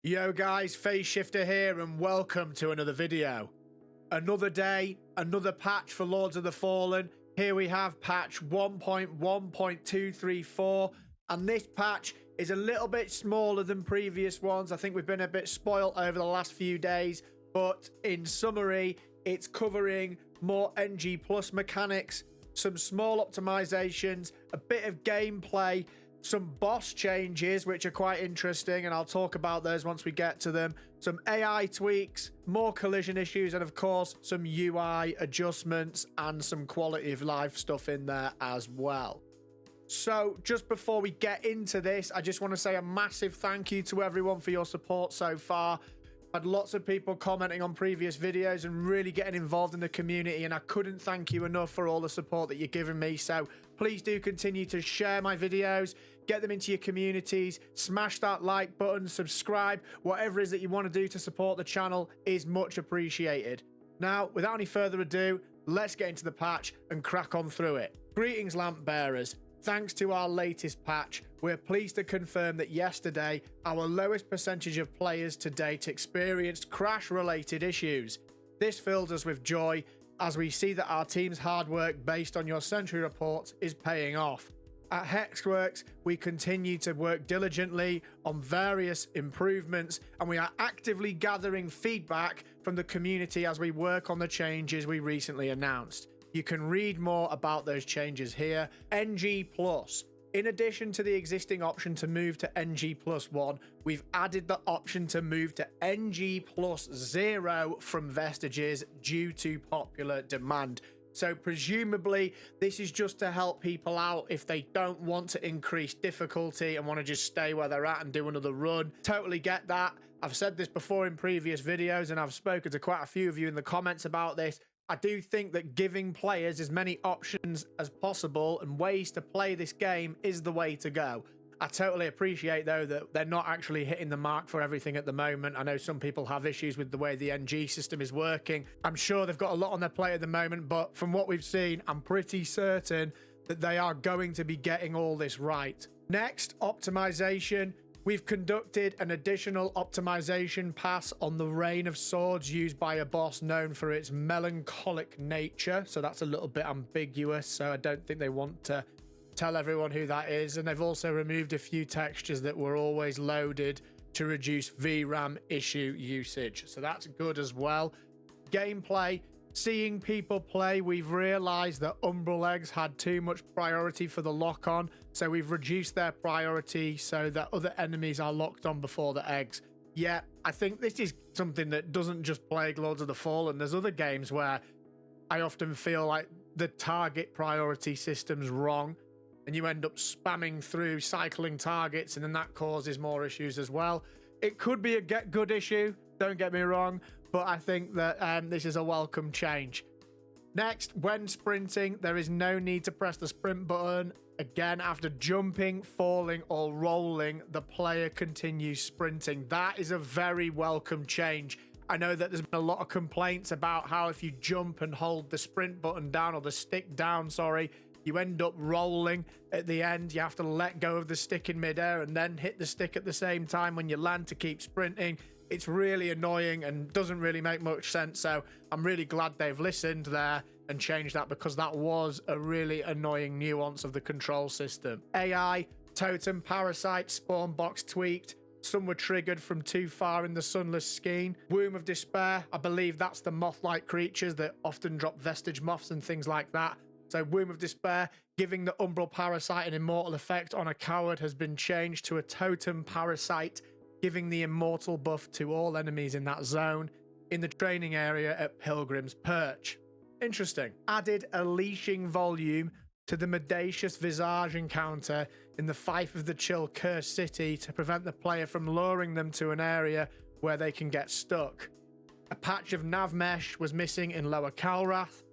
Yo guys, PhaseShifter here and welcome to another video. Another day, another patch for Lords of the Fallen. Here we have patch 1.1.234 and this patch is a little bit smaller than previous ones. I think we've been a bit spoilt over the last few days, but in summary, it's covering more NG+ mechanics, some small optimizations, a bit of gameplay, some boss changes which are quite interesting, and I'll talk about those once we get to them, some AI tweaks, more collision issues, and of course some UI adjustments and some quality of life stuff in there as well. So just before we get into this, I just want to say a massive thank you to everyone for your support so far. Had lots of people commenting on previous videos and really getting involved in the community, and I couldn't thank you enough for all the support that you're giving me. So please do continue to share my videos, get them into your communities, smash that like button, subscribe, whatever it is that you want to do to support the channel is much appreciated. Now, without any further ado, let's get into the patch and crack on through it. Greetings, lamp bearers. Thanks to our latest patch, we're pleased to confirm that yesterday, our lowest percentage of players to date experienced crash-related issues. This fills us with joy as we see that our team's hard work based on your sentry reports is paying off. At Hexworks, we continue to work diligently on various improvements, and we are actively gathering feedback from the community as we work on the changes we recently announced. You can read more about those changes here. NG+. In addition to the existing option to move to NG+1, we've added the option to move to NG+0 from Vestiges due to popular demand. So presumably this is just to help people out if they don't want to increase difficulty and want to just stay where they're at and do another run. Totally get that. I've said this before in previous videos and I've spoken to quite a few of you in the comments about this. I do think that giving players as many options as possible and ways to play this game is the way to go. I totally appreciate, though, that they're not actually hitting the mark for everything at the moment. I know some people have issues with the way the NG system is working. I'm sure they've got a lot on their plate at the moment, but from what we've seen, I'm pretty certain that they are going to be getting all this right. Next, optimization. We've conducted an additional optimization pass on the Rain of Swords used by a boss known for its melancholic nature. So that's a little bit ambiguous, so I don't think they want to tell everyone who that is. And they've also removed a few textures that were always loaded to reduce VRAM issue usage. So that's good as well. Gameplay. Seeing people play, we've realized that Umbral eggs had too much priority for the lock-on, so we've reduced their priority so that other enemies are locked on before the eggs. Yeah, I think this is something that doesn't just plague Lords of the Fallen. There's other games where I often feel like the target priority system's wrong, and you end up spamming through cycling targets, and then that causes more issues as well. It could be a get good issue, don't get me wrong, but I think that this is a welcome change. Next, when sprinting, there is no need to press the sprint button. Again, after jumping, falling, or rolling, the player continues sprinting. That is a very welcome change. I know that there's been a lot of complaints about how if you jump and hold the sprint button down, or the stick down, sorry, you end up rolling at the end. You have to let go of the stick in midair and then hit the stick at the same time when you land to keep sprinting. It's really annoying and doesn't really make much sense. So I'm really glad they've listened there and changed that, because that was a really annoying nuance of the control system. AI, totem, parasite, spawn box tweaked. Some were triggered from too far in the sunless skein. Womb of Despair, I believe that's the moth-like creatures that often drop vestige moths and things like that. So Womb of Despair, giving the Umbral Parasite an immortal effect on a coward, has been changed to a totem parasite, giving the immortal buff to all enemies in that zone in the training area at Pilgrim's Perch. Interesting. Added a leashing volume to the Mendacious Visage encounter in the Fife of the Chill Cursed City to prevent the player from luring them to an area where they can get stuck. A patch of nav mesh was missing in Lower Calrath.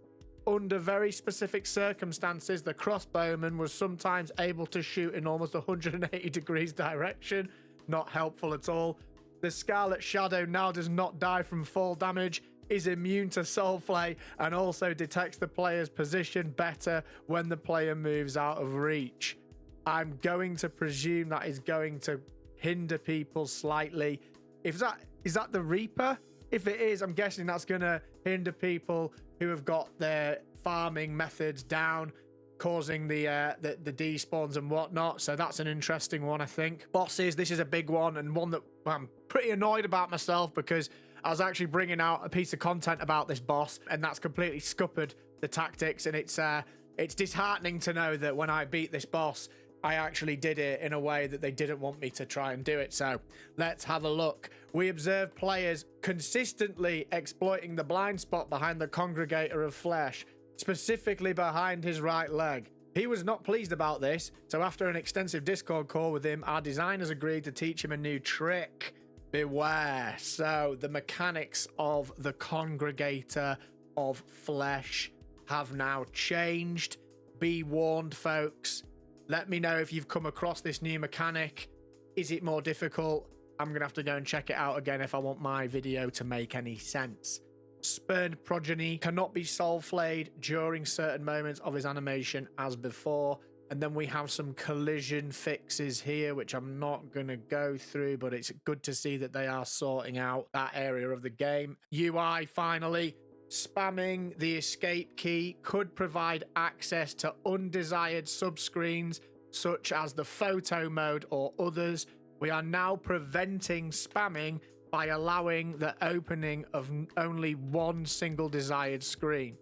Under very specific circumstances, the crossbowman was sometimes able to shoot in almost 180 degrees direction. Not helpful at all. The Scarlet Shadow now does not die from fall damage, is immune to soulflay, and also detects the player's position better when the player moves out of reach. I'm going to presume that is going to hinder people slightly Is that the Reaper? If it is, I'm guessing that's going to hinder people who have got their farming methods down, causing the despawns and whatnot. So that's an interesting one, I think. Bosses, this is a big one, and one that I'm pretty annoyed about myself, because I was actually bringing out a piece of content about this boss, and that's completely scuppered the tactics. And it's disheartening to know that when I beat this boss, I actually did it in a way that they didn't want me to try and do it. So let's have a look. We observed players consistently exploiting the blind spot behind the Congregator of Flesh, specifically behind his right leg. He was not pleased about this, so after an extensive Discord call with him, our designers agreed to teach him a new trick. Beware. So the mechanics of the Congregator of Flesh have now changed. Be warned, folks. Let me know if you've come across this new mechanic. Is it more difficult? I'm going to have to go and check it out again if I want my video to make any sense. Spurned progeny cannot be soul flayed during certain moments of his animation as before. And then we have some collision fixes here, which I'm not going to go through, but it's good to see that they are sorting out that area of the game. UI, finally. Spamming the escape key could provide access to undesired subscreens, such as the photo mode or others. We are now preventing spamming by allowing the opening of only one single desired screen.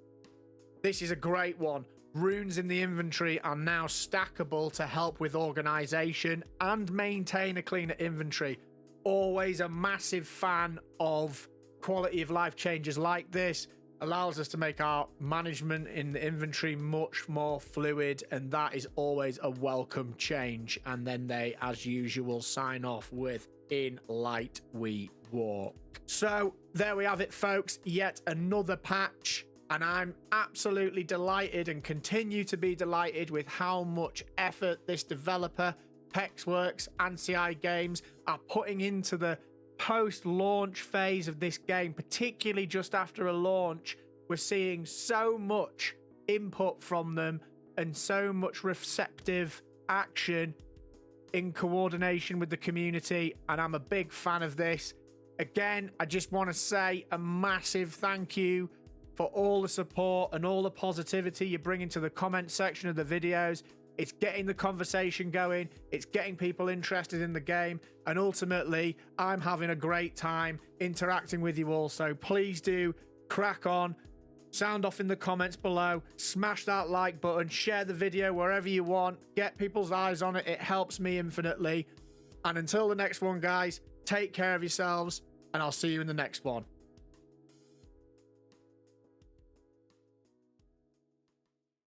This is a great one. Runes in the inventory are now stackable to help with organization and maintain a cleaner inventory. Always a massive fan of quality of life changes like this. Allows us to make our management in the inventory much more fluid, and that is always a welcome change. And then they, as usual, sign off with "In light we walk." So there we have it, folks. Yet another patch, and I'm absolutely delighted and continue to be delighted with how much effort this developer, Hexworks and CI Games, are putting into the post-launch phase of this game. Particularly just after a launch, we're seeing so much input from them and so much receptive action in coordination with the community, and I'm a big fan of this. Again, I just want to say a massive thank you for all the support and all the positivity you bring into the comment section of the videos. It's getting the conversation going. It's getting people interested in the game. And ultimately, I'm having a great time interacting with you all. So please do crack on. Sound off in the comments below. Smash that like button. Share the video wherever you want. Get people's eyes on it. It helps me infinitely. And until the next one, guys, take care of yourselves. And I'll see you in the next one.